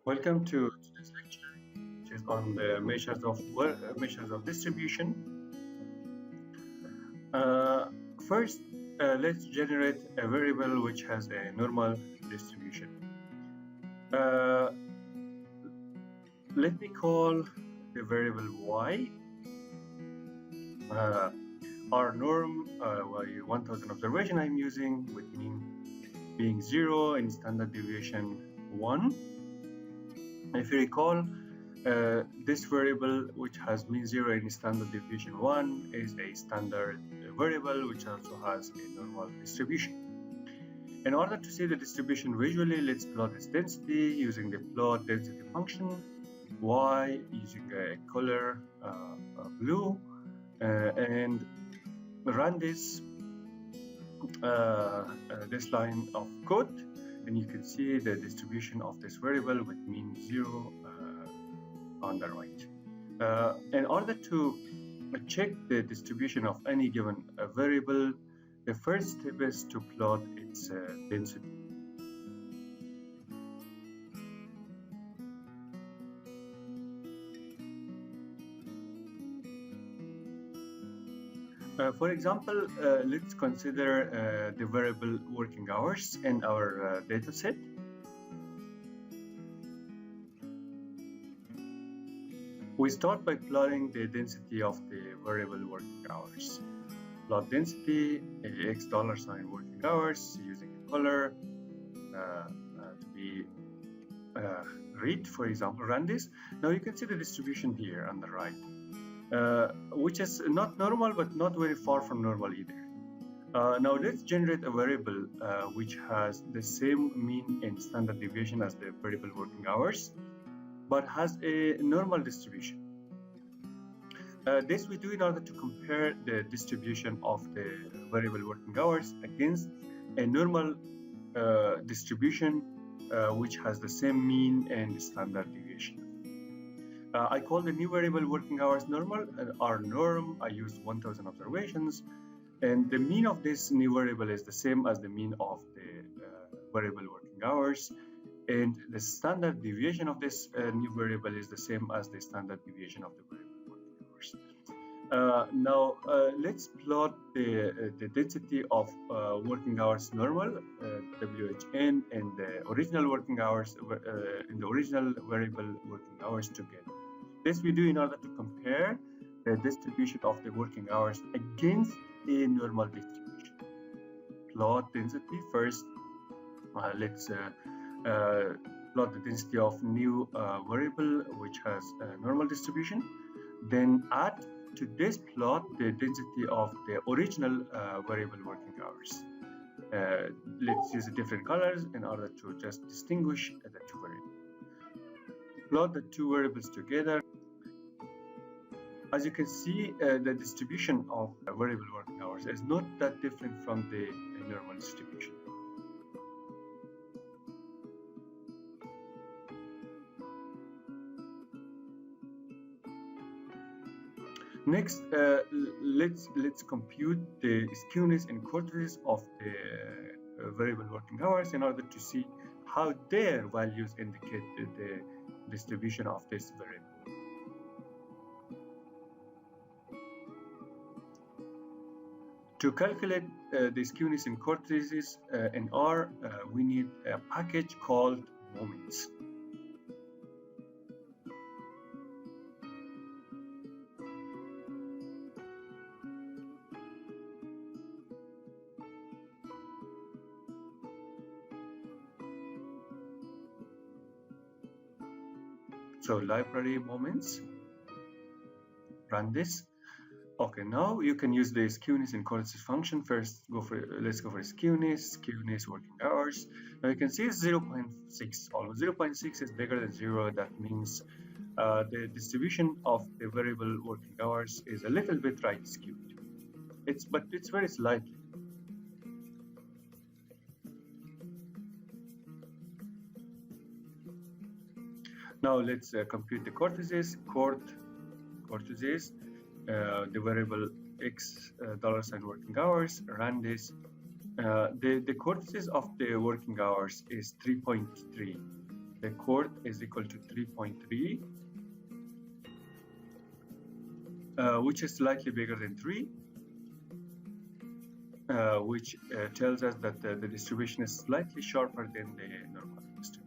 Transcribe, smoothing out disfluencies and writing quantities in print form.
Welcome to today's lecture, which is on the measures of distribution. First, let's generate a variable which has a normal distribution. Let me call the variable y. Our norm, 1000 observation I'm using, with mean being 0 and standard deviation 1. If you recall, this variable, which has mean 0 and standard deviation 1, is a standard variable which also has a normal distribution. In order to see the distribution visually, let's plot its density using the plot density function, y using a color blue, and run this line of code, and you can see the distribution of this variable with mean 0 on the right. In order to check the distribution of any given variable, the first step is to plot its density. For example, let's consider the variable working hours in our data set. We start by plotting the density of the variable working hours. Plot density $$ working hours using a color to be red, for example. Run this. Now you can see the distribution here on the right. Which is not normal, but not very far from normal either. Now let's generate a variable which has the same mean and standard deviation as the variable working hours, but has a normal distribution. This we do in order to compare the distribution of the variable working hours against a normal distribution which has the same mean and standard deviation. I call the new variable working hours normal. Our norm, I used 1000 observations, and the mean of this new variable is the same as the mean of the variable working hours, and the standard deviation of this new variable is the same as the standard deviation of the variable working hours. Now let's plot the density of working hours normal, WHN, and the original working hours in the original variable working hours together. This we do in order to compare the distribution of the working hours against a normal distribution. Plot density first. Let's plot the density of new variable which has a normal distribution. Then add to this plot the density of the original variable working hours. Let's use different colors in order to just distinguish the two variables. Plot the two variables together. As you can see, the distribution of variable working hours is not that different from the normal distribution. Next, let's compute the skewness and kurtosis of the variable working hours in order to see how their values indicate the distribution of this variable. To calculate the skewness and kurtosis in R, we need a package called moments. So library moments, run this. Okay, now you can use the skewness and kurtosis function. First, let's go for skewness working hours. Now you can see it's 0.6, almost 0.6 is bigger than 0. That means the distribution of the variable working hours is a little bit right skewed. But it's very slightly. Now let's compute the kurtosis. Kurtosis. The variable $X working hours. Run this. The kurtosis of the working hours is 3.3. the chord is equal to 3.3, which is slightly bigger than 3, which tells us that the distribution is slightly sharper than the normal distribution.